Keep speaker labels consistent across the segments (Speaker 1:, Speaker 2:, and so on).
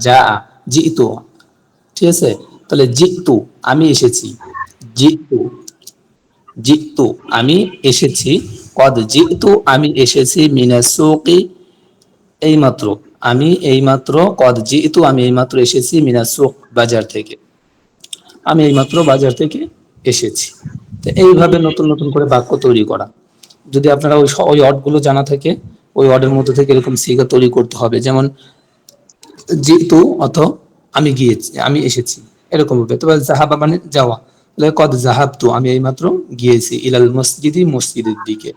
Speaker 1: যা জিতু, ঠিক আছে? তাহলে জিতু আমি এসেছি, জিতু জিতু আমি এসেছি, কদ জিতু আমি এসেছি, মিনাস সুকি এইমাত্র, আমি এইমাত্র, কদ জিতু আমি এইমাত্র এসেছি, মিনাস সুক বাজার থেকে, আমি এইমাত্র বাজার থেকে এসেছি। তো এইভাবে নতুন নতুন করে বাক্য তৈরি করা। যদি আপনারা ওই অর্ডগুলো জানা থাকে, ওই অর্ডের মধ্যে থেকে এরকম সিগা তৈরি করতে হবে। যেমন যেহেতু অত আমি গিয়েছি, আমি এসেছি, এরকম হবে। তবে জাহাবা মানে যাওয়া, তাহলে কদ জাহাবতু আমি এইমাত্র গিয়েছি, ইলাল মসজিদি মসজিদের দিকে।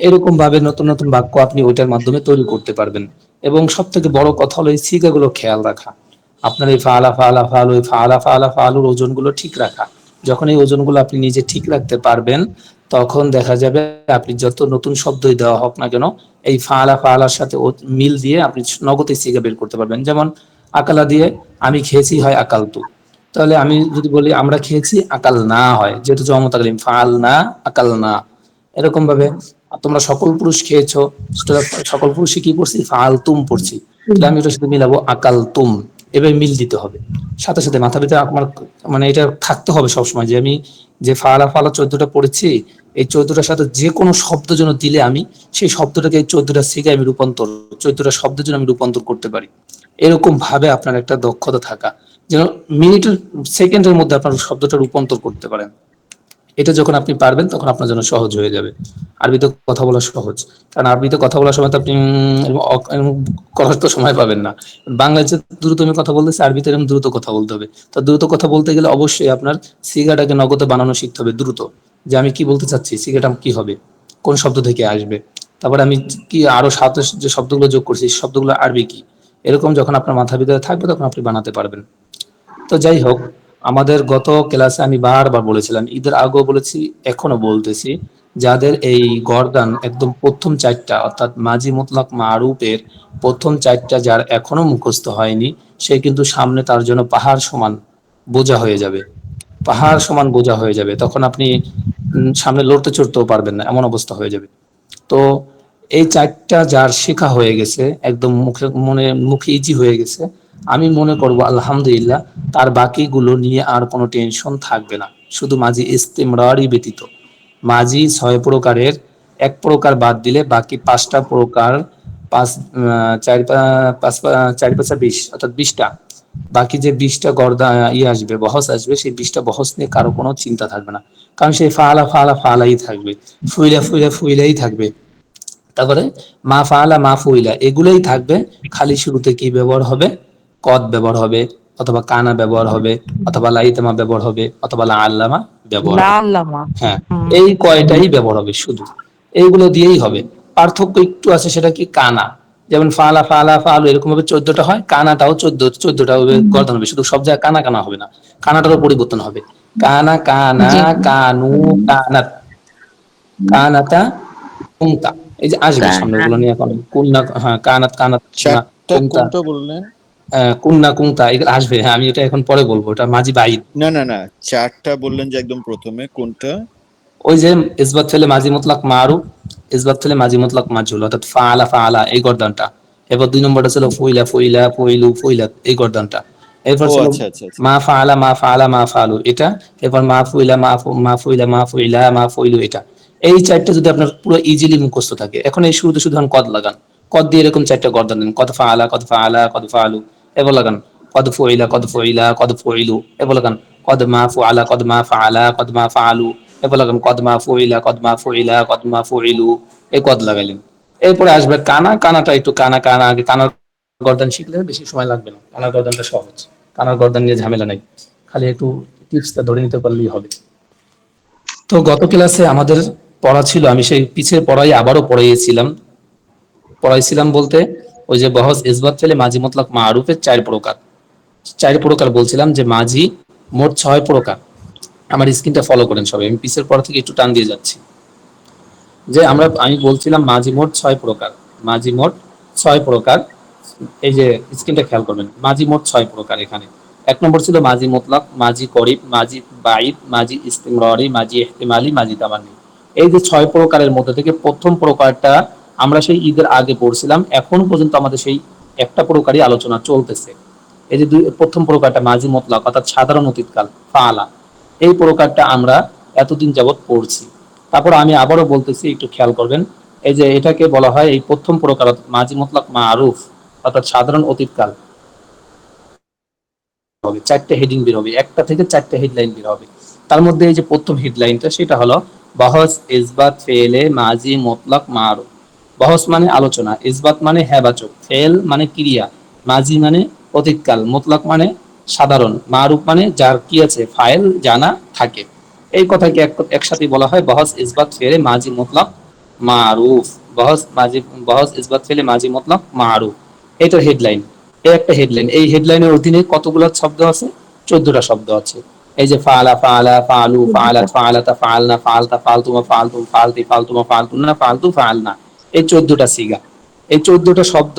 Speaker 1: এরকম ভাবে নতুন নতুন বাক্য আপনি ওইটার মাধ্যমে তৈরি করতে পারবেন। এবং সব থেকে বড় কথা হলো এই সিগাগুলো খেয়াল রাখা। আপনার এই ফালা ফালা ফালু, এই ফালা ফালা ফালুর ওজনগুলো ঠিক রাখা। যখন এই ওজনগুলো আপনি নিজে ঠিক রাখতে পারবেন, তখন দেখা যাবে আপনি যত নতুন শব্দই দেওয়া হোক না কেন, এই ফালা ফালার সাথে মিল দিয়ে আপনি নগদে সিগা বের করতে পারবেন। যেমন আকালা দিয়ে আমি খেয়েছি হয় আকালতু, তাহলে আমি যদি বলি আমরা খেয়েছি, আকাল না হয়, যেহেতু জমতাকালীন ফাল না আকাল না। এরকম ভাবে তোমরা সকল পুরুষ খেয়েছো, সকল পুরুষই কি পড়ছি, ফাল তুম পড়ছি, তাহলে আমি এটার সাথে মিলাবো আকাল তুম। এভাবে মিল দিতে হবে। সাথে সাথে মাথা ভিতরে আমার মানে এটা থাকতে হবে সবসময় যে আমি যে ফালা ফালা 14টা পড়েছি, এই 14টার সাথে যে কোনো শব্দ যেন দিলে আমি সেই শব্দটাকে এই 14টা শিখে আমি রূপান্তর, 14টা শব্দের জন্য আমি রূপান্তর করতে পারি। এরকম ভাবে আপনার একটা দক্ষতা থাকা, যেন মিনিটের সেকেন্ডের মধ্যে আপনার শব্দটা রূপান্তর করতে পারেন। এটা যখন আপনি পারবেন তখন আপনার জন্য সহজ হয়ে যাবে। আরবিতে কথা বলা সহজ, কারণ আরবিতে কথা বলার সময় তো আপনি করার তো সময় পাবেন না। বাংলাদেশে দ্রুত আমি কথা বলতেছি, আরবিতে এরকম দ্রুত কথা বলতে হবে। তো দ্রুত কথা বলতে গেলে অবশ্যই আপনার সিগাটাকে নগদে বানানো শিখতে হবে দ্রুত, যে আমি কি বলতে চাচ্ছি, সিগাটা কি হবে, কোন শব্দ থেকে আসবে, তারপরে আমি কি আরো সাথে যে শব্দগুলো যোগ করছি শব্দগুলো আরবি কি, এরকম যখন আপনার মাথার ভিতরে থাকবে তখন আপনি বানাতে পারবেন। তো যাই হোক, আমাদের গত ক্লাসে আমি বারবার বলেছিলাম, ঈদের আগেও বলেছি, এখনো বলতেছি, যাদের এই গর্দান একদম প্রথম চারটা অর্থাৎ মাজি মুতলাক মারুফের প্রথম চারটা যার এখনো মুখস্থ হয়নি, সে কিন্তু সামনে তার জন্য পাহাড় সমান বোঝা হয়ে যাবে, পাহাড় সমান বোঝা হয়ে যাবে। তখন আপনি সামনে লড়তে চড়তেও পারবেন না, এমন অবস্থা হয়ে যাবে। তো এই চারটা যার শেখা হয়ে গেছে, একদম মুখে ইজি হয়ে গেছে, আমি মনে করব আলহামদুলিল্লাহ, তার বাকিগুলো নিয়ে আর কোনো টেনশন থাকবে না, শুধু মাঝি ইস্তেমরারই ব্যতীত। মাঝি 6 প্রকারের 1 প্রকার বাদ দিলে বাকি 5টা প্রকার, পাঁচ চারি পাঁচা 20 অর্থাৎ 20টা, বাকি যে 20টা গর্দা আসবে, বহস আসবে, সেই 20টা বহস নিয়ে কারো কোনো চিন্তা থাকবে না। কারণ সেই ফালা ফালা ফালাই থাকবে, ফুইলা ফুইলা ফুইলাই থাকবে, তারপরে মা ফাআলা মা ফুইলা এগুলোই থাকবে। খালি শুরুতে কি ব্যবহার হবে, কদ ব্যবহার হবে, অথবা কানা ব্যবহার হবে, অথবা লাইতামা ব্যবহার হবে, অথবা লা আল্লামা ব্যবহার
Speaker 2: লা
Speaker 1: হবে।
Speaker 2: আল্লামা।
Speaker 1: হ্যাঁ,
Speaker 2: হুম।
Speaker 1: এই কয়টাই ব্যবহার হবে শুধু, এইগুলো দিয়েই হবে। পার্থক্য একটু আছে, সেটা কি কানা, যেমন ফালা ফালা ফালু এরকম ভাবে 14টা হয়, কানাটাও 14টা হবে, গর্দন হবে, শুধু সব জায়গায় কানা কানা হবে না, কানাটারও পরিবর্তন হবে। কানা কানা
Speaker 2: জি।
Speaker 1: কানু কানাত, কানাতা কুমতা, এই যে আসবে সামনে, ওগুলো নিয়ে এখন কুন্না, হ্যাঁ কানাত কানাত কুন্না
Speaker 3: চারটা
Speaker 1: কুমতা,
Speaker 3: কোনটা বললেন?
Speaker 1: কুন্না কুমতা এগুলো আসবে। হ্যাঁ, আমি এটা এখন পরে বলবো, এটা মাঝি বাইদ।
Speaker 3: না না না, চারটা বললেন যে একদম প্রথমে কোনটা?
Speaker 1: ওই যে ইসবাত ফেলে মাঝি মুতলাক মারুফ, ইসবাত ফেলে মাঝি মুতলাক মাজহুল, অর্থাৎ ফাআলা ফাআলা এই গর্দানটা। এরপর 2 নম্বরটা ছিল ফুইলা ফুইলা ফুইলু ফুইলাত এই গর্দানটা। এরপর
Speaker 3: ও
Speaker 1: ছিল
Speaker 3: আচ্ছা আচ্ছা আচ্ছা।
Speaker 1: মা ফাআলা মা ফাআলা মা ফালু এটা। এরপর মা ফুইলা মা ফুইলা মা ফুইলা মা ফুইলু এটা। এই চারটা যদি আপনার পুরো ইজিলি মুখস্থ থাকে, এখন এই শুরুতে শুধু কদ লাগান, কদ দিয়ে এরকম চারটা গর্দান দেন, কদ ফাআলা কদ ফাআলা কদ ফালু, এবার লাগান কদ ফুইলা কদ ফুইলা কদ ফুইলু, এবার লাগান কদ মা ফুআলা কদ মা ফাআলা কদ মা ফাআলু, এরপর লাগান কদ মা ফুইলা কদ মা ফুইলা কদ মা ফুইলু, এই কদ লাগাইলেন। এরপরে আসবে কানা, কানাটা একটু কানা কানা, আগে কানার গর্দান শিখলে বেশি সময় লাগবে না, কানার গর্দানটা সহজ, কানার গর্দান নিয়ে ঝামেলা নাই, খালি একটু টিপসটা ধরে নিতে পারলেই হবে। তো গত ক্লাসে আমাদের পড়া ছিল, আমি সেই পিছের পড়াই আবারও পড়াইছিলাম বলতে, ওই যে বহস ইসবাত ফেলে মাঝি মতলক মারুফের 4 প্রকার, 4 প্রকার বলছিলাম যে মাঝি মোট 6 প্রকার। আমার স্ক্রিনটা ফলো করেন সবাই, আমি পিছের পড়া থেকে একটু টান দিয়ে যাচ্ছি। যে আমি বলছিলাম মাঝি মোট 6 প্রকার, মাঝি মোট 6 প্রকার। এই যে স্ক্রিনটা খেয়াল করবেন, মাঝি মোট 6 প্রকার। এখানে 1 নম্বর ছিল মাঝি মুতলাক, মাঝি করিব, মাঝি বাইদ, মাঝি ইস্তিমরারি, মাঝি ইহতিমালি, মাঝি তামান্নি। এই যে 6 প্রকারের মধ্যে থেকে প্রথম প্রকারটা আমরা সেই ঈদের আগে পড়ছিলাম, এখন পর্যন্ত আমাদের সেই একটা প্রকারই আলোচনা চলতেছে। এই যে প্রথম প্রকারটা মাজি মতলক অর্থাৎ সাধারণ অতীতকাল ফাআলা, এই প্রকারটা আমরা এতদিন যাবত পড়ছি। তারপর আমি আবারও বলতেছি, একটু খেয়াল করবেন। এই যে এটাকে বলা হয় এই প্রথম প্রকার মাজি মতলক মারুফ অর্থাৎ সাধারণ অতীতকাল হবে। চারটে হেডিং বের হবে, একটা থেকে চারটে হেডলাইন বের হবে। তার মধ্যে এই যে প্রথম হেডলাইনটা সেটা হলো বহস ইসবাত ফেলে মাজি মতলক মারুফ। বহস মানে আলোচনা, ইসবাত মানে হ্যাবাচক, ফেল মানে ক্রিয়া, মাজি মানে অতীতকাল, মতলক মানে সাধারণ, মারুফ মানে যার কি আছে ফাইল জানা থাকে। এই কথাকে একসাথে বলা হয় বহস ইসবাত ফেলে মাজি মতলক মারুফ। বহস মাজি, বহস ইসবাত ফেলে মাজি মতলক মারুফ, এটার হেডলাইন। এই একটা হেডলাইন, এই হেডলাইনের অধীনে কতগুলো শব্দ আছে? 14টা শব্দ আছে। এই যে ফাআলা, ফাআলা, ফাআলু, ফাআলাত, ফাআলাতা, ফাআলনা, ফাআলতা, ফাআলতুমা, ফাআলতুম, ফাআলতি, ফাআলতুমা, ফাআলতুন্না, ফাআলতু, ফাআলনা। এই 14টা সিগা, এই 14টা শব্দ,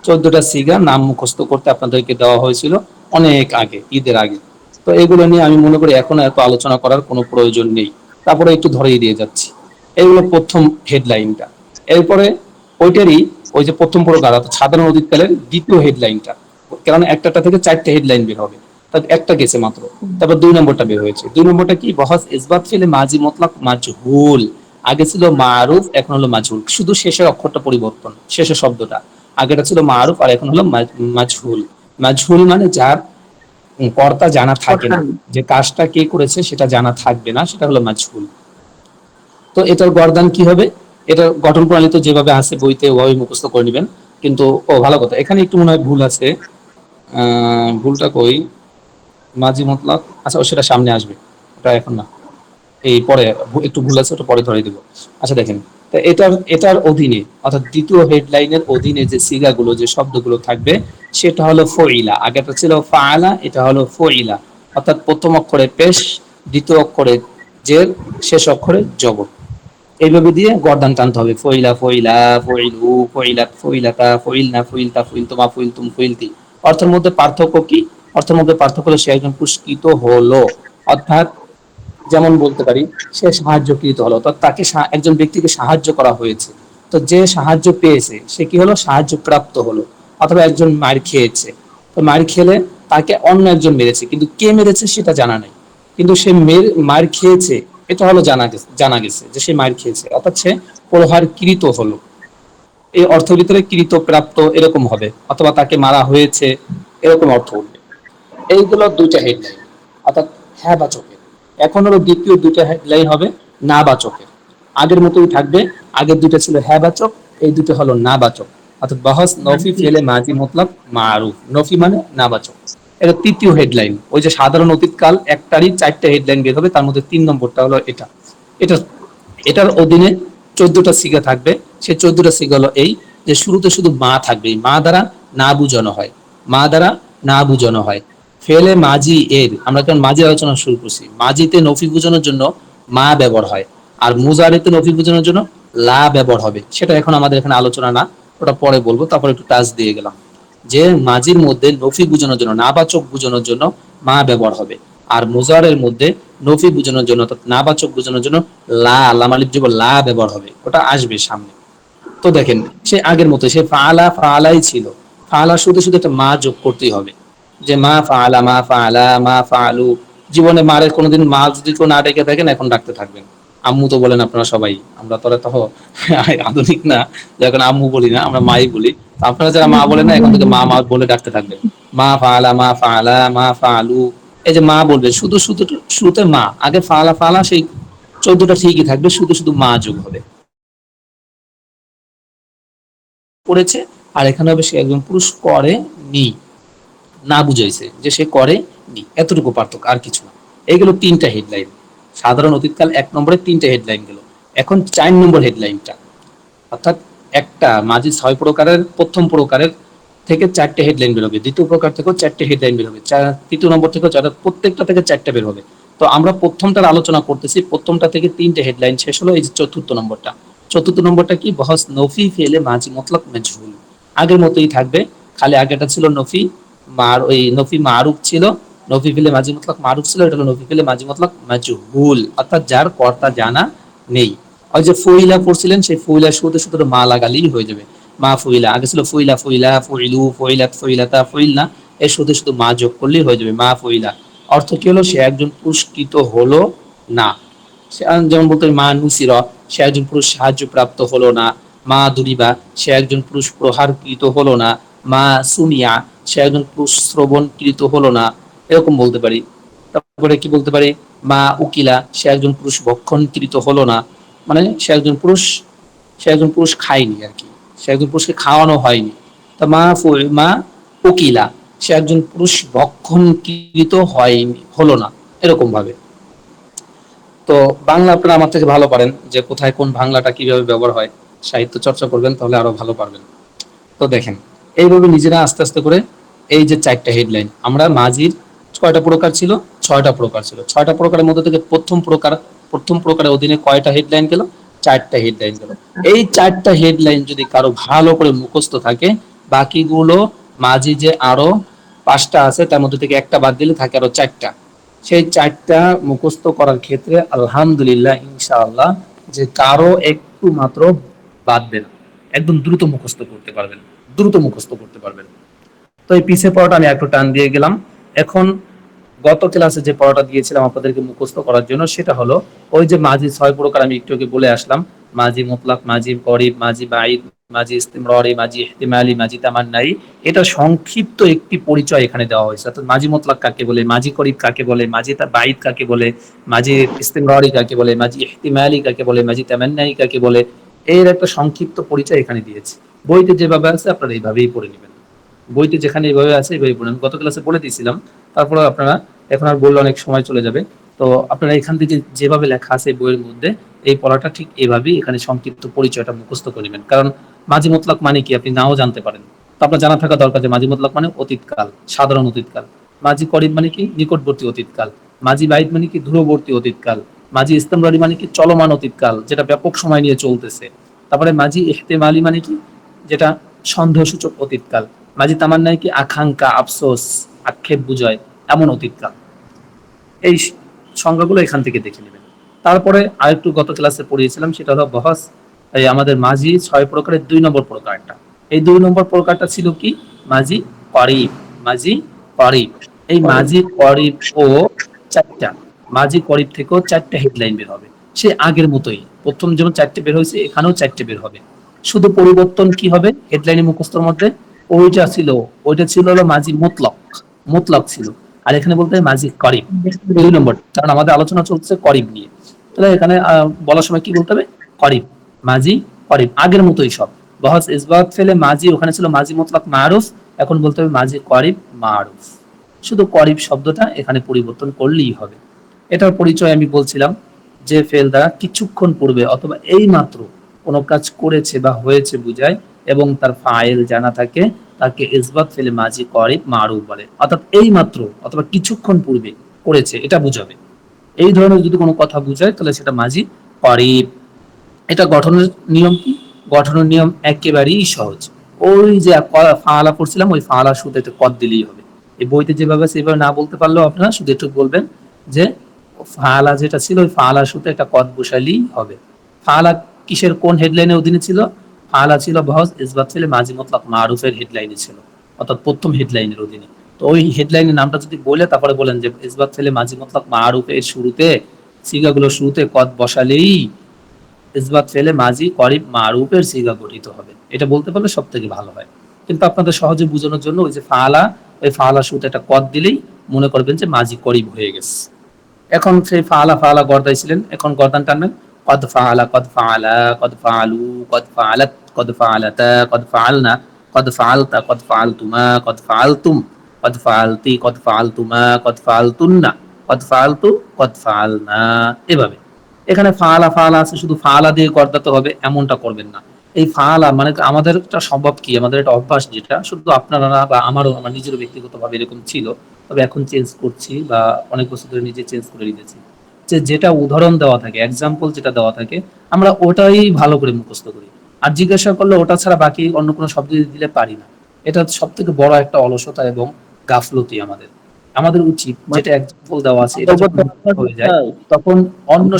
Speaker 1: 14টা সিগা নাম মুখস্থ করতে আপনাদেরকে দেওয়া হয়েছিল অনেক আগে, ঈদের আগে। তো এগুলো নিয়ে আমি মনে করি এখন এত আলোচনা করার কোনো প্রয়োজন নেই। তারপরে একটু ধরেই দিয়ে যাচ্ছি। এইগুলো প্রথম হেডলাইনটা। এরপরে ওইটারই ওই যে প্রথম প্রকার অর্থাৎ সাধারণ অতীতকালের দ্বিতীয় হেডলাইনটা, কারণ একটা থেকে চারটে হেডলাইন বের হবে, তার একটা গেছে মাত্র। তারপর 2 নম্বরটা বের হয়েছে। 2 নম্বরটা কি? বহস ইসবাত ফিলে মাজি মতলক মাজহুল। আগে ছিল মারুফ, এখন হলো মাজহুল, শুধু শেষের অক্ষরটা পরিবর্তন, শেষের শব্দটা। আগেটা ছিল মারুফ আর এখন হলো মাজহুল। মাজহুল মানে যার কর্তা জানা থাকে না, যে কাজটা কে করেছে সেটা জানা থাকবে না, সেটা হলো মাজহুল। তো এটার গর্দান কি হবে? এটার গঠন প্রণালী তো যেভাবে আছে বইতে ওভাবে মুখস্থ করে নেবেন। কিন্তু ভালো কথা, এখানে একটু মনে হয় ভুল আছে। ভুলটা কই? মাঝি মতলক, আচ্ছা ও সেটা সামনে আসবে, ওটা এখন না, এই পরে একটু ভুল আছে, ওটা পরে ধরে দিব। আচ্ছা দেখেন, তো এটার অধীনে অর্থাৎ দ্বিতীয় হেডলাইনের অধীনে যে সিগাগুলো, যে শব্দগুলো থাকবে সেটা হলো ফইলা। আগেটা ছিল ফাআলা, এটা হলো ফইলা। অর্থাৎ প্রথম অক্ষরে পেশ, দ্বিতীয় অক্ষরে জের, শেষ অক্ষরে জবর। এইভাবে দিয়ে গর্দান টানতে হবে। ফইলা, ফইলা, ফইলু, ফইলাত, ফইলাতা, ফইলনা, ফইলতা, ফইলতুমা, ফইলতুম, ফইলতি। অর্থের মধ্যে পার্থক্য কি? অর্থের মধ্যে পার্থক্য হলো সে একজন পুরস্কৃত হলো, অর্থাৎ যেমন বলতে পারি সে সাহায্যকৃত হলো, অর্থাৎ তাকে একজন ব্যক্তিকে সাহায্য করা হয়েছে। তো যে সাহায্য পেয়েছে সে কি হলো? সাহায্য প্রাপ্ত হলো। অথবা একজন মার খেয়েছে, তো মার খেলে তাকে অন্য একজন মেরেছে, কিন্তু কে মেরেছে সেটা জানা নাই, কিন্তু সে মার খেয়েছে এটা হলো জানা গেছে যে সে মার খেয়েছে, অর্থাৎ সে প্রহার কৃত হলো। এই অর্থের ভিতরে কৃত, প্রাপ্ত এরকম হবে, অথবা তাকে মারা হয়েছে এরকম অর্থ উঠবে। এইগুলো দুইটা হেডলাইন অর্থাৎ হ্যাঁ বাচকের। এখন হলো দ্বিতীয় দুইটা হেডলাইন হবে না বাচকের। আগের মতোই থাকবে, আগের দুইটা ছিল হ্যাঁ বাচক, এই দুটো হলো না বাচক। অর্থাৎ বহস নফি ফেলে মাজি মতলব মারুফ, নফি মানে না বাচক। এটা তৃতীয় হেডলাইন। ওই যে সাধারণ অতীতকাল একটারই চারটা হেডলাইন বের হবে, তার মধ্যে 3 নম্বরটা হলো এটা। এটা এটার অধীনে 14টা সিগা থাকবে। সেই 14টা সিগা হলো এই যে শুরুতে শুধু মা থাকবে, মা দ্বারা না বুঝানো হয়, মা দ্বারা না বুঝানো হয়। ফেলে মাজি এর, আমরা যখন মাজি আলোচনা শুরু করছি, মাজিতে নফি বোঝানোর জন্য মা ব্যবহার হয়, আর মুজারিতে নফি বোঝানোর জন্য লা ব্যবহার হবে। সেটা এখন আমাদের এখানে আলোচনা না, ওটা পরে বলবো। তারপর একটু টাচ দিয়ে গেলাম যে মাজির মধ্যে নফি বোঝানোর জন্য, নাবাচক বোঝানোর জন্য মা ব্যবহার হবে, আর মুজারের মধ্যে নফি বোঝানোর জন্য অর্থাৎ নাবাচক বোঝানোর জন্য লা, লামালিফ যোগ লা ব্যবহার হবে, ওটা আসবে সামনে। তো দেখেন সে আগের মতো সে ফাআলা ফাআলাই ছিল, ফাআলা শুধু শুধু একটা মা যোগ করতেই হবে, যে মা ফাআলা, মা ফাআলা, মা ফাআলু। জীবনে মারে কোনোদিন মা যদি কেউ না ডেকে থাকেন এখন ডাকতে থাকবেন। আম্মু তো বলেন আপনারা সবাই, আমরা তো আধুনিক না, যখন আম্মু বলি না, আমরা মাই বলি। তো আপনারা যারা মা বলেন না এখন থেকে মা মা বলে ডাকতে থাকবেন। মা ফাআলা, মা ফাআলা, মা ফাআলু। এই যে মা বলবে শুধু শুধু, শুরুতে মা, আগে ফাআলা ফাআলা, সেই 14টা ঠিকই থাকবে, শুধু শুধু মা যোগ হবে, করেছে। আর এখানে হবে সে একজন পুরুষ করে নি, না বুঝাইছে যে সে করে নি, এতটুকু পার্থক্য, আর কিছু না। এইগুলো 3টা হেডলাইন, সাধারণ অতীতকাল 1 নম্বরে 3টা হেডলাইন গেল। এখন 4 নম্বর হেডলাইনটা, অর্থাৎ একটা মাঝি 6 প্রকারের প্রথম প্রকারের থেকে 4টে হেডলাইন বের হবে, দ্বিতীয় প্রকার থেকেও 4টে হেডলাইন বের হবে, তৃতীয় নম্বর থেকেও 4টা, প্রত্যেকটা থেকে 4টা বের হবে। তো আমরা প্রথমটার আলোচনা করতেছি, প্রথমটা থেকে 3টে হেডলাইন শেষ হলো। এই যে চতুর্থ নম্বরটা, চতুর্থ নম্বরটা কি? বহস নফি ফেলে মাঝি মতলব মাজহুল। আগের মতোই থাকবে, খালি আগেটা ছিল নফি মার, ওই নফি মারুফ ছিল, নফি ফেলে মাঝি মতলব মারুফ ছিল, এটা হলো নফি ফেলে মাঝি মতলব মাজহুল, অর্থাৎ যার কর্তা জানা নেই। ওই যে ফইলা পড়ছিলেন, সেই ফইলা শুধু শুধু মা লাগালেই হয়ে যাবে। মা ফুইলা, আগে ছিল ফুইলা ফুইলা, ফুইলু, ফুইলাত, ফুইলাতা, ফুইলনা, এর সাথে শুধু মা যোগ করলেই হয়ে যাবে মা ফুইলা। অর্থ কি হলো? সে একজন পুরস্কৃত হলো না। যেমন বলতে মা নুসিরা, সে একজন পুরুষ সাহায্য প্রাপ্ত হলো না। মা দুরিবা, সে একজন পুরুষ প্রহারকৃত হলো না। মা সুমিয়া, সে একজন পুরুষ শ্রবণকৃত হলো না। এরকম বলতে পারি। তারপরে কি বলতে পারি? মা উকিলা, সে একজন পুরুষ ভক্ষণকৃত হলো না। মানে সে একজন পুরুষ খায়নি আর কি, সে একজন পুরুষকে খাওয়ানো হয়নি। তা মা উকিলা, সে একজন পুরুষ ভক্ষণকৃত হয়নি, হলো না, এরকম ভাবে। তো বাংলা আপনারা আমার থেকে ভালো পারেন, যে কোথায় কোন বাংলাটা কিভাবে ব্যবহার হয়, সাহিত্য চর্চা করবেন, তাহলে আরো ভালো পারবেন। তো দেখেন, এইভাবে নিজেরা আস্তে আস্তে করে এই যে 4টা হেডলাইন, আমরা মাঝির কয়টা প্রকার ছিল? 6টা প্রকার ছিল। 6টা প্রকারের মধ্যে থেকে প্রথম প্রকারের অধীনে কয়টা হেডলাইন গেল? 4টা হেডলাইন গেল। এই 4টা হেডলাইন যদি কারো ভালো করে মুখস্থ থাকে, বাকিগুলো মাঝি যে আরো 5টা আছে তার মধ্যে থেকে একটা বাদ দিলে থাকে আরো 4টা। সেই 4টা মুখস্থ করার ক্ষেত্রে আলহামদুলিল্লাহ ইনশাআল্লাহ যে কারো একটু মাত্র বাদবে না, একদম দ্রুত মুখস্থ করতে পারবেন, দ্রুত মুখস্থ করতে পারবেন। তো এই পিছিয়ে পড়াটা আমি একটু টান দিয়ে গেলাম। এখন গত ক্লাসে যে পড়াটা দিয়েছিলাম আপনাদেরকে মুখস্থ করার জন্য, সেটা হলো ওই যে মাঝি 6 প্রকার আমি একটু আগে বলে আসলাম। মাঝি মুতলাক, মাঝি করিব, মাঝি বাঈদ, মাঝি ইস্তিমরারি, মাঝি ইহতিমালি, মাঝি তামান্নাই। এটা সংক্ষিপ্ত একটি পরিচয় এখানে দেওয়া হয়েছে। অর্থাৎ মাঝি মুতলাক কাকে বলে, মাঝি করিব কাকে বলে, মাঝি বাঈদ কাকে বলে, মাঝি ইস্তিমরারি কাকে বলে, মাঝি ইহতিমালি কাকে বলে, মাঝি তামান্নাই কাকে বলে, এর একটা সংক্ষিপ্ত পরিচয় এখানে দিয়েছে। বইতে যেভাবে আছে আপনারা এইভাবেই পড়ে নেবেন। বইতে যেখানে এইভাবে আছে এইভাবে পড়েন। গত ক্লাসে বলে দিয়েছিলাম, তারপরে আপনারা, এখন আর বললে অনেক সময় চলে যাবে, তো আপনারা এখান থেকে যেভাবে লেখা আছে বইয়ের মধ্যে এই পড়াটা ঠিক এইভাবেই এখানে সংক্ষিপ্ত পরিচয়টা মুখস্থ করে নেবেন। কারণ মাঝি মুতলাক মানে কি আপনি নাও জানতে পারেন, তো আপনার জানা থাকা দরকার যে মাঝি মুতলাক মানে অতীতকাল, সাধারণ অতীতকাল। মাঝি করিব মানে কি নিকটবর্তী অতীতকাল। মাঝি বাইদ মানে কি দূরবর্তী অতীতকাল। মাঝি ইস্তেমরারি মানে কি চলমান অতীতকাল, যেটা ব্যাপক সময় নিয়ে চলতেছে। তারপরে মাঝি ইহতেমালি মানে কি, যেটা সন্দেহসূচক অতীতকাল। মাঝি তামান্নাই কি আকাঙ্ক্ষা, আফসোস, আক্ষেপ বুঝায় এমন অতীতকাল। এই সংজ্ঞাগুলো এখান থেকে দেখে নেবেন। তারপরে আরেকটু গত ক্লাসে পড়িয়েছিলাম, সেটা হলো বহস, এই আমাদের মাঝি 6 প্রকারের 2 নম্বর প্রকারটা। এই 2 নম্বর প্রকারটা ছিল কি? মাঝি করিব। মাঝি করিব, এই মাঝি করিব ও 4টা, মাঝি করিব থেকেও 4টা হেডলাইন বের হবে, সে আগের মতোই। প্রথম যেমন 4টে বের হয়েছে, এখানেও 4টে বের হবে। শুধু পরিবর্তন কি হবে হেডলাইনে মুখস্থর মধ্যে? ওইটা ছিল হলো মাঝি মুতলক, মুতলক ছিল। আর এখানে বলতে হয় মাঝি করিব 2 নম্বর, কারণ আমাদের আলোচনা চলছে করিব নিয়ে। তাহলে এখানে বলার সময় কি বলতে হবে? করিব, মাঝি করিব, আগের মতোই সব। বহস ইসবাত ফেলে মাঝি, ওখানে ছিল মাঝি মুতলক মারুফ, এখন বলতে হবে মাঝি করিব মারুফ। শুধু করিব শব্দটা এখানে পরিবর্তন করলেই হবে। এটার পরিচয় আমি বলছিলাম, যে ফেল দ্বারা কিছুক্ষণ পূর্বে অথবা এই মাত্র কোনো কাজ করেছে বা হয়েছে বুঝায়, এবং তার ফাইল জানা থাকে, তাকে ইসবাত ফেলে মাঝি করিব মারুফ বলে। অর্থাৎ এই মাত্র অথবা কিছুক্ষণ পূর্বে করেছে এটা বুঝাবে। এই ধরনের যদি কোনো কথা বুঝায় তাহলে সেটা মাঝি করিব। এটা গঠনের নিয়ম কি? গঠনের নিয়ম একেবারেই সহজ। ওই যে ফাআলা পড়ছিলাম, ওই ফাআলার শুরুতে একটা কদ দিলেই হবে। এই বইতে যেভাবে সেভাবে না বলতে পারলেও আপনারা শুধু একটু বলবেন যে ফাআলা যেটা ছিল ওই ফাআলার শুরুতে একটা কদ বসাইলেই হবে। ফাআলা কিসের কোন হেডলাইনের অধীনে ছিল? ফাআলা ছিল বহস ইসবাত ফেলে মাঝি মুতলাক মারুফের হেডলাইনে ছিল, অর্থাৎ প্রথম হেডলাইনের অধীনে। তো ওই হেডলাইনের নামটা যদি বলে তারপরে বলেন যে ইসবাত ফেলে মাঝি মুতলাক মারুফের শুরুতে, সিগাগুলোর শুরুতে কদ বসালেই ইসবাত ফেলে মাঝি করিব মারুফের সিগা গঠিত হবে, এটা বলতে পারলে সব থেকে ভালো হয়। কিন্তু আপনাদের সহজে বোঝানোর জন্য ওই যে ফাআলা, ওই ফাআলা শুরুতে একটা কদ দিলেই মনে করবেন যে মাঝি করিব হয়ে গেছে। এখন সেই ফাআলা ফাআলা গর্দাইছিলেন, এখন গর্দান টানবেন। কদ ফাআলা, কদ ফাআলা, কদ ফাআলু, কদ ফাআলাত, কদ ফাআলাতা, কদ ফাআলনা, কদ ফাআলতা, কদ ফাআলতুমা, কদ ফাআলতুম, কদ ফাআলতি, কদ ফাআলতুমা, কদ ফাআলতুন্না, কদ ফাআলতু, কদ ফাআলনা। এভাবে এখানে ফাআলা ফাআলা আছে, শুধু ফাআলা দিয়ে গর্দাতে হবে এমনটা করবেন না। এই ফাআলা মানে আমাদের একটা স্বভাব কি, আমাদের একটা অভ্যাস, যেটা শুধু আপনারা না বা আমারও, আমার নিজেরও ব্যক্তিগতভাবে এরকম ছিল, তবে এখন চেঞ্জ করছি বা অনেক বছর ধরে নিজে চেঞ্জ করে নিতেছি, যে যেটা উদাহরণ দেওয়া থাকে, এক্সাম্পল যেটা দেওয়া থাকে, আমরা ওটাই ভালো করে মুখস্থ করি। আর জিজ্ঞাসা করলে ওটা ছাড়া বাকি অন্য কোনো শব্দ দিলে পারি না। এটা সব থেকে বড় একটা অলসতা এবং গাফলতি আমাদের। আমাদের উচিত যেটা এক্সাম্পল দেওয়া আছে এটা যখন হয়ে যায় তখন অন্য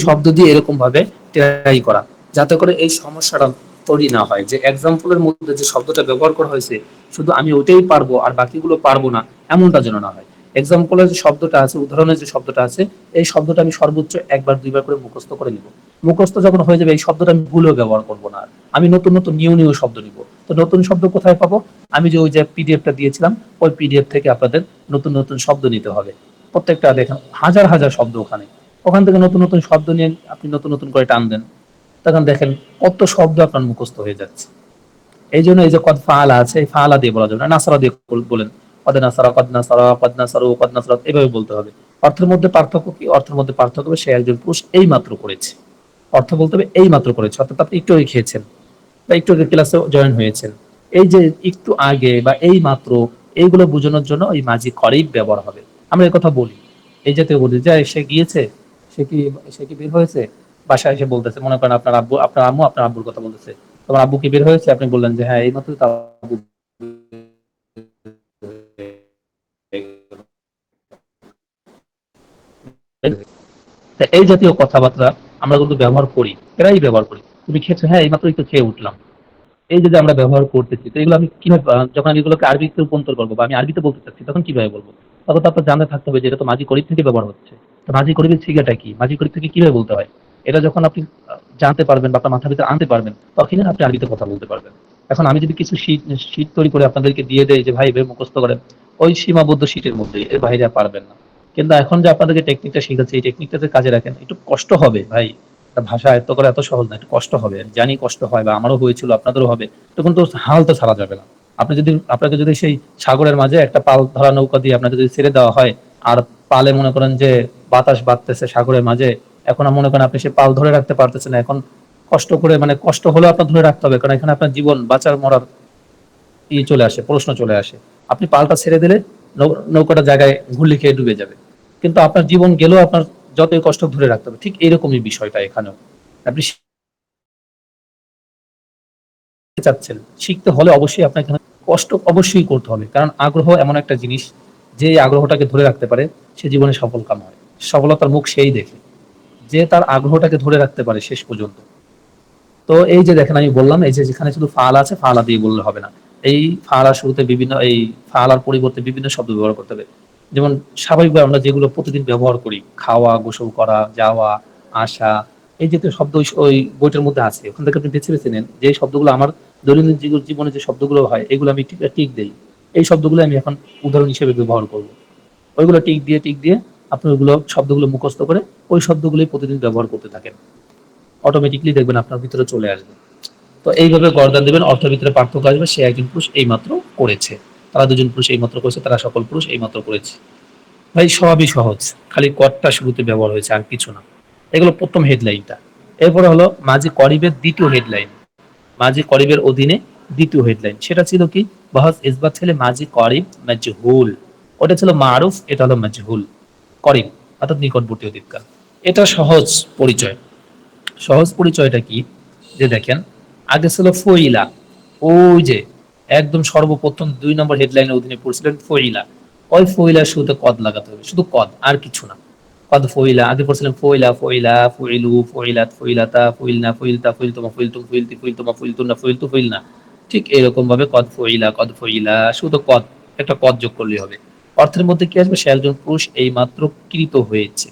Speaker 1: শব্দ দিয়ে এরকম ভাবে ট্রাই করা, যাতে করে এই সমস্যাটা তৈরি না হয়, যে এক্সাম্পলের মধ্যে যে শব্দটা ব্যবহার করা হয়েছে শুধু আমি ওইটাই পারবো আর বাকিগুলো পারবো না, এমনটা যেন না হয়। এক্সাম্পলের যে শব্দটা আছে, উদাহরণের যে শব্দটা আছে, এই শব্দটা আমি সর্বোচ্চ একবার দুইবার করে মুখস্থ করে নিব। মুখস্থ যখন হয়ে যাবে এই শব্দটা আমি ভুলেও ব্যবহার করবো না আর। আমি নতুন নতুন নিউ নিউ শব্দ নিব। তো নতুন শব্দ কোথায় পাবো? আমি যে ওই যে পিডিএফটা দিয়েছিলাম ওই পিডিএফ থেকে আপনাদের নতুন নতুন শব্দ নিতে হবে। প্রত্যেকটা দেখেন হাজার হাজার শব্দ ওখানে, ওখান থেকে নতুন নতুন শব্দ নিয়ে আপনি নতুন নতুন করে টান দেন, তখন দেখেন কত শব্দ আপনার মুখস্থ হয়ে যাচ্ছে। এই জন্য এই যে কদ ফাআলা আছে, এই ফাআলা দিয়ে বলা যাবে না, নাসারা দিয়ে বলেন। কদ নাসারা, কদ নাসারা, কদ নাসারু, কদ নাসারাত, এভাবে বলতে হবে। অর্থের মধ্যে পার্থক্য কি? অর্থের মধ্যে পার্থক্য হবে সে একজন পুরুষ এই মাত্র করেছে, অর্থ বলতে হবে এই মাত্র করেছে, অর্থাৎ আপনি একটু আগে খেয়েছেন বা একটু আগে ক্লাসে জয়েন হয়েছেন। এই যে একটু আগে বা এই মাত্র, এইগুলো বোঝানোর জন্য এই মাঝি করিব ব্যবহার হবে। আমরা এই কথা বলি, এই জাতীয় বলি যে সে গিয়েছে, সে কি সে কি বের হয়েছে, বাসায় এসে বলতেছে, মনে করেন আপনার আব্বু, আপনার আম্মু আপনার আব্বুর কথা বলতেছে, তোমার আব্বু কি বের হয়েছে? আপনি বললেন যে হ্যাঁ এই মাত্র তো আব্বু বের হয়েছে। তা এই জাতীয় কথাবার্তা আমরা কিন্তু ব্যবহার করি, প্রায়ই ব্যবহার করি। তুমি খেয়েছো? হ্যাঁ এই মাত্রই তো খেয়ে উঠলাম। এই যে আমরা ব্যবহার করতেছি, তো এগুলো আমি কিভাবে যখন আমি এগুলোকে আরবিতে রূপান্তর করবো বা আমি আরবিতে বলতে চাচ্ছি তখন কিভাবে বলবো? তখন তো আপনার জানতে থাকতে হবে যে এটা তো মাঝি করিব থেকে ব্যবহার হচ্ছে। তো মাঝি করিবের সিগাটা কি, মাঝি করিব থেকে কিভাবে বলতে হয়, এটা যখন আপনি জানতে পারবেন বা আপনার মাথার ভিতরে আনতে পারবেন, তখনই আপনি আরবিতে কথা বলতে পারবেন। এখন আমি যদি কিছু শীট শীট তৈরি করে আপনাদেরকে দিয়ে দেই যে ভাই এভাবে মুখস্থ করেন, ওই সীমাবদ্ধ শীটের মধ্যে, এর বাইরে আর পারবেন না। কিন্তু এখন যে আপনাদেরকে টেকনিকটা শিখাচ্ছি, এই টেকনিকটাতে কাজে রাখেন, একটু কষ্ট হবে ভাই, একটা ভাষা আয়ত্ত করা এত সহজ না, একটু কষ্ট হবে, জানি কষ্ট হয় বা আমারও হয়েছিল, আপনাদেরও হবে। তখন তো হাল তো ছাড়া যাবে না। আপনি যদি, আপনাকে যদি সেই সাগরের মাঝে একটা পাল ধরা নৌকা দিয়ে আপনাকে যদি ছেড়ে দেওয়া হয়, আর পালে মনে করেন যে বাতাস বাড়তেছে সাগরের মাঝে, এখন মনে করেন আপনি সেই পাল ধরে রাখতে পারতেছেন না, এখন কষ্ট করে, মানে কষ্ট হলেও আপনার ধরে রাখতে হবে, কারণ এখানে আপনার জীবন বাঁচার মরার চলে আসে, প্রশ্ন চলে আসে। আপনি পালটা ছেড়ে দিলে নৌকাটা জায়গায় ঘুরলে খেয়ে ডুবে যাবে, কিন্তু আপনার জীবন গেলেও আপনার যতই কষ্ট ধরে রাখতে হবে। ঠিক এরকমই বিষয়টা এখানেও, আপনি শিখতে চাচ্ছেন, শিখতে হলে অবশ্যই আপনাকে কষ্ট অবশ্যই করতে হবে, কারণ আগ্রহ এমন একটা জিনিস, যে আগ্রহটাকে ধরে রাখতে পারে সে জীবনে সফল কাম হয়। সফলতার মুখ সেই দেখে যে তার আগ্রহটাকে ধরে রাখতে পারে শেষ পর্যন্ত। তো এই যে দেখেন আমি বললাম, এই যে যেখানে শুধু ফাল আছে, ফালা দিয়ে বললে হবে না। এই ফালার শুরুতে বিভিন্ন, এই ফালার পরিবর্তে বিভিন্ন শব্দ ব্যবহার করতে হবে। যেমন স্বাভাবিকভাবে আমরা যেগুলো প্রতিদিন ব্যবহার করি, খাওয়া, গোসল করা, যাওয়া, আসা, এই জাতীয় শব্দ ওই বইটার মধ্যে আছে। ওখান থেকে আপনি বেছে বেছে নেন যে এই শব্দগুলো আমার দৈনন্দিন জীবনে যে শব্দগুলো হয় এগুলো আমি টিক দেই, এই শব্দগুলো আমি এখন উদাহরণ হিসেবে ব্যবহার করব। ওইগুলো টিক দিয়ে আপনি ওইগুলো শব্দগুলো মুখস্থ করে ওই শব্দগুলোই প্রতিদিন ব্যবহার করতে থাকেন, অটোমেটিকলি দেখবেন আপনার ভিতরে চলে আসবে। তো এইভাবে গর্দান দেবেন, অর্থের ভিতরে পার্থক্য আসবে, সে একজন পুরুষ এইমাত্র করেছে, তারা দুজন পুরুষ এইমাত্র করেছে, তারা সকল পুরুষ এইমাত্র করেছে। ভাই সবই সহজ, খালি কটটা শুরুতে ব্যবহার হয়েছে আর কিছু না। এগুলো প্রথম হেডলাইনটা। এরপরে হলো মাঝি করিবের দ্বিতীয় হেডলাইন, মাঝি করিবের অধীনে দ্বিতীয় হেডলাইন, সেটা ছিল কি? বহস ইসবাত ছেলে মাঝি করিব মাজহুল, ওটা ছিল মারুফ, এটা হলো মাজহুল। করিব অর্থাৎ নিকটবর্তী অতীতকাল। এটা সহজ পরিচয়। সহজ পরিচয়টা কি? যে দেখেন, আগে ছিল ফইলা, ওই যে একদম সর্বপ্রথম 2 নম্বর হেডলাইনের অধীনে পড়ছিলেন ফইলা, ওই ফইলার শুরুতে কদ লাগাতে হবে, শুধু কদ আর কিছু না। কদ ফইলা, আগে পড়ছিলেন ফইলা, ফইলা, ফইলু, ফইলাত, ফইলাতা, ফইলনা, ফইলতা, ফইলতুমা, ফইলতুম, ফইলতি, ফইলতুমা, ফইলতুনা, ফইলতু, ফইলনা। ঠিক এরকম ভাবে কদ ফইলা, কদ ফইলা, শুধু কদ, একটা কদ যোগ করলেই হবে। অর্থের মধ্যে কি আসবে? সে একজন পুরুষ এই মাত্র কৃত হয়েছে।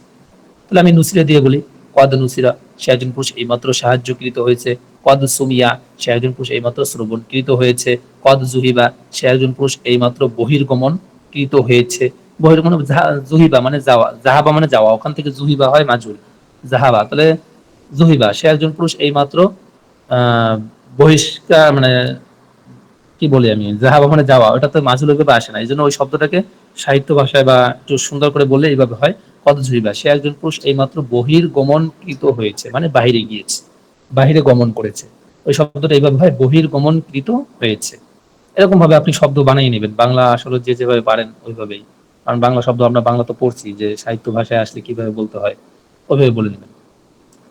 Speaker 1: তাহলে আমি নুসিরা দিয়ে বলি, কদ নুসিরা, সে একজন পুরুষ এইমাত্র সাহায্যকৃত হয়েছে। কদ সুমিয়া, সে একজন পুরুষ এইমাত্র শ্রবণকৃত হয়েছে। কদ জুহিবা, সে একজন পুরুষ এইমাত্র বহির্গমন কৃত হয়েছে। বহির্গমন, জুহিবা মানে যাওয়া, জাহাবা মানে যাওয়া, ওখান থেকে জুহিবা হয় মাজুল, জাহাবা। তাহলে জুহিবা, সে একজন পুরুষ এইমাত্র বহিষ্কার, মানে কি বলি আমি, জাহাবা মানে যাওয়া, ওটা তো মাজুল ভাবে আসে না, এই জন্য ওই শব্দটাকে সাহিত্য ভাষায় বা একটু সুন্দর করে বললে এইভাবে হয়, কদ জুহিবা, সে একজন পুরুষ এইমাত্র বহির্গমনকৃত হয়েছে, মানে বাহিরে গিয়েছে, বাহিরে গমন করেছে। ওই শব্দটা এইভাবে হয়, বহির্গমনকৃত হয়েছে। এরকম ভাবে আপনি শব্দ বানিয়ে নেবেন, বাংলা আসলে যে যেভাবে পারেন ওইভাবেই, কারণ বাংলা শব্দ আমরা বাংলা তো পড়ছি, যে সাহিত্য ভাষায় আসলে কিভাবে বলতে হয় ওইভাবে বলে নেবেন।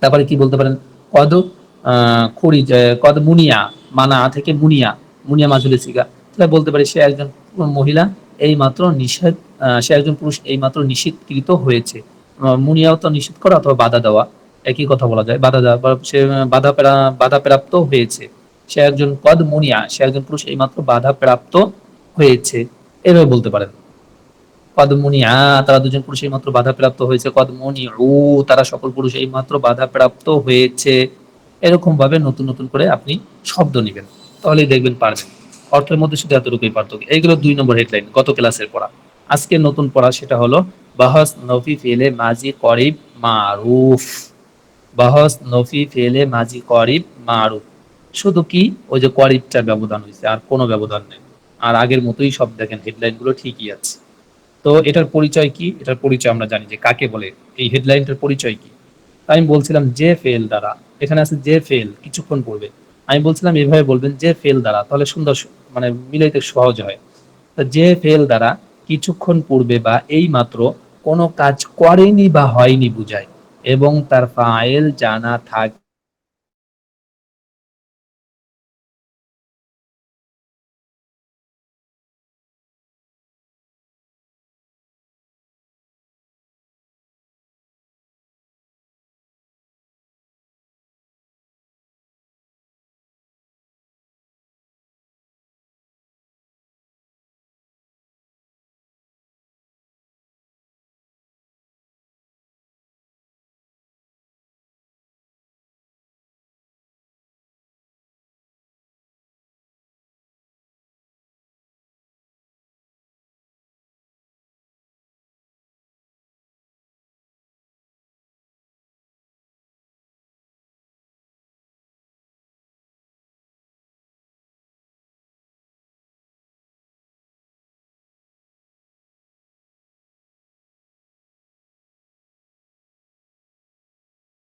Speaker 1: তারপরে কি বলতে পারেন? কদ খড়ি, কদ মুনিয়া, মানা থেকে মুনিয়া, মুনিয়া মাজুলে সিগা, তাহলে বলতে পারি সে একজন মহিলা এই মাত্র নিষেধ, সে একজন পুরুষ এই মাত্র নিষেধকৃত হয়েছে। মুনিয়াও তো নিষেধ করা অথবা বাধা দেওয়া, একই কথা বলা যায়, বাধা দেওয়া বা সে বাধা প্রাপ্ত হয়েছে। সে একজন কদ মুনিয়া, সে একজন পুরুষ এইমাত্র বাধা প্রাপ্ত হয়েছে, এভাবে বলতে পারেন। কদ মুনিয়া, তারা দুজন পুরুষ এইমাত্র বাধা প্রাপ্ত হয়েছে। কদ মুনিউ, তারা সকল পুরুষ এইমাত্র বাধা প্রাপ্ত হয়েছে। এরকম ভাবে নতুন নতুন করে আপনি শব্দ নিবেন, তাহলেই দেখবেন পারবেন। অর্থের মধ্যে শুধু এতটুকুই পার্থক্য। এইগুলো 2 নম্বর হেডলাইন, গত ক্লাসের পড়া। আজকে নতুন পড়া, সেটা হলো বাহস নফি ফেলে মাজি করিব মারুফ। বাহস নফি ফেলে মাজি করিব মারুফ। শুধু কি ওই যে করিবটার ব্যবধান হয়েছে, আর কোনো ব্যবধান নেই। আর আগের মতোই সব দেখেন, হেডলাইন গুলো ঠিকই আছে। তো এটার পরিচয় কি? এটার পরিচয় আমরা জানি যে কাকে বলে। এই হেডলাইনটার পরিচয় কি? আমি বলছিলাম যে ফেল দ্বারা, এখানে আছে যে ফেল কিছুক্ষণ পূর্বে। আমি বলছিলাম এভাবে বলবেন যে ফেল দ্বারা, তাহলে সুন্দর মানে মিলাইতে সহজ হয়। তো যে ফেল দ্বারা কিছুক্ষণ পূর্বে বা এই মাত্র কোনো কাজ করেনি বা হয়নি বুঝায়, এবং তার ফাইল জানা থাক